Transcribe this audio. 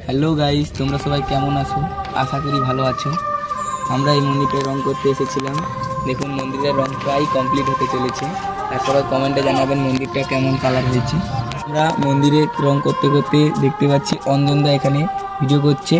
Hello guys, তোমরা সবাই কেমন আছো? আশা করি ভালো আছো। আমরা এই মন্দিরটায় রং করতে এসেছিলাম। দেখুন, মন্দিরের রং প্রায় কমপ্লিট হতে চলেছে। আর সবাই কমেন্টে জানাবেন মন্দিরটা কেমন কালার হয়েছে। আমরা মন্দিরে রং করতে করতে দেখতে পাচ্ছি অঞ্জনদা এখানে ভিডিও করছে।